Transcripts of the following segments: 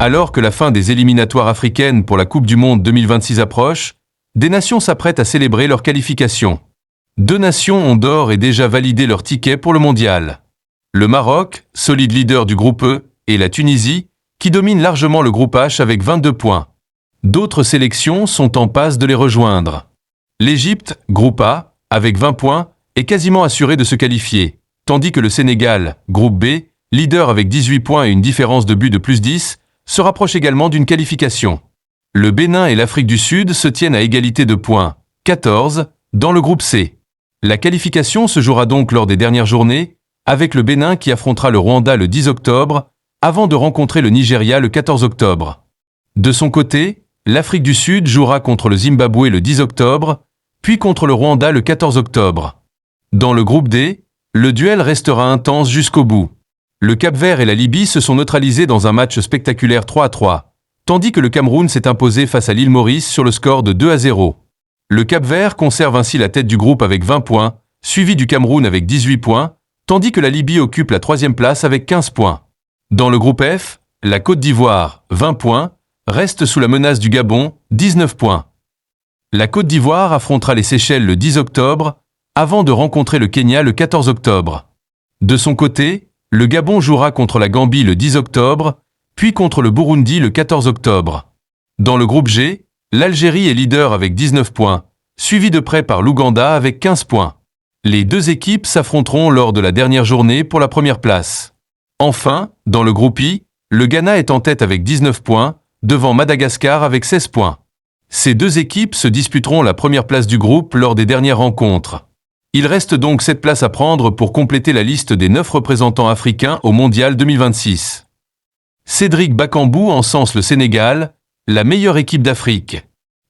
Alors que la fin des éliminatoires africaines pour la Coupe du Monde 2026 approche, des nations s'apprêtent à célébrer leur qualification. 2 nations ont d'ores et déjà validé leur ticket pour le mondial. Le Maroc, solide leader du groupe E, et la Tunisie, qui domine largement le groupe H avec 22 points. D'autres sélections sont en passe de les rejoindre. L'Égypte, groupe A, avec 20 points, est quasiment assurée de se qualifier, tandis que le Sénégal, groupe B, leader avec 18 points et une différence de but de plus 10, se rapproche également d'une qualification. Le Bénin et l'Afrique du Sud se tiennent à égalité de points, 14, dans le groupe C. La qualification se jouera donc lors des dernières journées, avec le Bénin qui affrontera le Rwanda le 10 octobre, avant de rencontrer le Nigeria le 14 octobre. De son côté, l'Afrique du Sud jouera contre le Zimbabwe le 10 octobre, puis contre le Rwanda le 14 octobre. Dans le groupe D, le duel restera intense jusqu'au bout. Le Cap-Vert et la Libye se sont neutralisés dans un match spectaculaire 3-3, tandis que le Cameroun s'est imposé face à l'île Maurice sur le score de 2-0. Le Cap-Vert conserve ainsi la tête du groupe avec 20 points, suivi du Cameroun avec 18 points, tandis que la Libye occupe la 3e place avec 15 points. Dans le groupe F, la Côte d'Ivoire, 20 points, reste sous la menace du Gabon, 19 points. La Côte d'Ivoire affrontera les Seychelles le 10 octobre, avant de rencontrer le Kenya le 14 octobre. De son côté, le Gabon jouera contre la Gambie le 10 octobre, puis contre le Burundi le 14 octobre. Dans le groupe G, l'Algérie est leader avec 19 points, suivi de près par l'Ouganda avec 15 points. Les 2 équipes s'affronteront lors de la dernière journée pour la première place. Enfin, dans le groupe I, le Ghana est en tête avec 19 points, devant Madagascar avec 16 points. Ces 2 équipes se disputeront la première place du groupe lors des dernières rencontres. Il reste donc 7 places à prendre pour compléter la liste des 9 représentants africains au Mondial 2026. Cédric Bakambu encense le Sénégal, la meilleure équipe d'Afrique.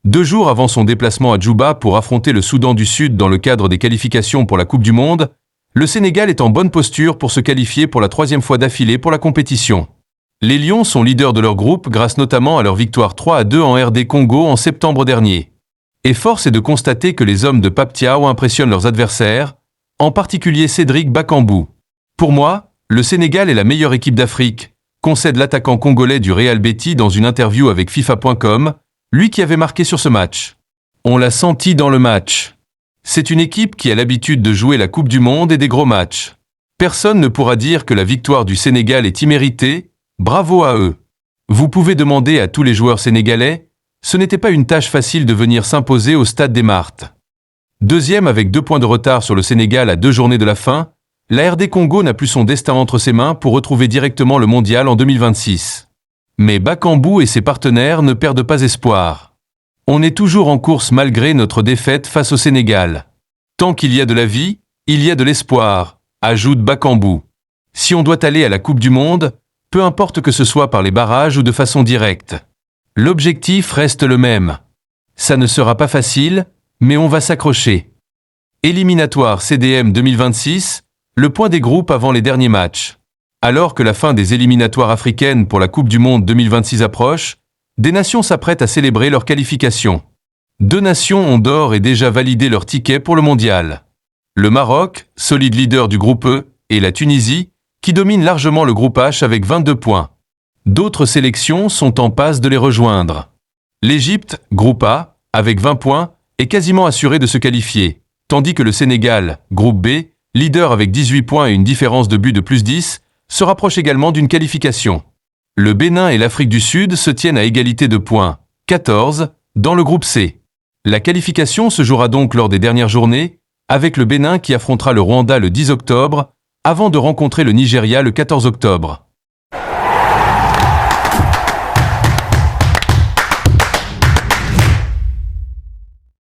2 jours avant son déplacement à Djouba pour affronter le Soudan du Sud dans le cadre des qualifications pour la Coupe du Monde, le Sénégal est en bonne posture pour se qualifier pour la 3e fois d'affilée pour la compétition. Les Lions sont leaders de leur groupe grâce notamment à leur victoire 3-2 en RD Congo en septembre dernier. Et force est de constater que les hommes de Pape Thiaw impressionnent leurs adversaires, en particulier Cédric Bakambu. Pour moi, le Sénégal est la meilleure équipe d'Afrique, concède l'attaquant congolais du Real Betis dans une interview avec FIFA.com, lui qui avait marqué sur ce match. On l'a senti dans le match. C'est une équipe qui a l'habitude de jouer la Coupe du Monde et des gros matchs. Personne ne pourra dire que la victoire du Sénégal est imméritée, bravo à eux. Vous pouvez demander à tous les joueurs sénégalais, ce n'était pas une tâche facile de venir s'imposer au Stade des Martyrs. 2e avec 2 points de retard sur le Sénégal à 2 journées de la fin, la RD Congo n'a plus son destin entre ses mains pour retrouver directement le mondial en 2026. Mais Bakambu et ses partenaires ne perdent pas espoir. On est toujours en course malgré notre défaite face au Sénégal. Tant qu'il y a de la vie, il y a de l'espoir, ajoute Bakambu. Si on doit aller à la Coupe du Monde, peu importe que ce soit par les barrages ou de façon directe. L'objectif reste le même. Ça ne sera pas facile, mais on va s'accrocher. Éliminatoire CDM 2026, le point des groupes avant les derniers matchs. Alors que la fin des éliminatoires africaines pour la Coupe du Monde 2026 approche, des nations s'apprêtent à célébrer leur qualification. 2 nations ont d'ores et déjà validé leur ticket pour le mondial. Le Maroc, solide leader du groupe E, et la Tunisie, qui domine largement le groupe H avec 22 points. D'autres sélections sont en passe de les rejoindre. L'Égypte, groupe A, avec 20 points, est quasiment assurée de se qualifier, tandis que le Sénégal, groupe B, leader avec 18 points et une différence de but de plus 10, se rapproche également d'une qualification. Le Bénin et l'Afrique du Sud se tiennent à égalité de points, 14, dans le groupe C. La qualification se jouera donc lors des dernières journées, avec le Bénin qui affrontera le Rwanda le 10 octobre, avant de rencontrer le Nigeria le 14 octobre.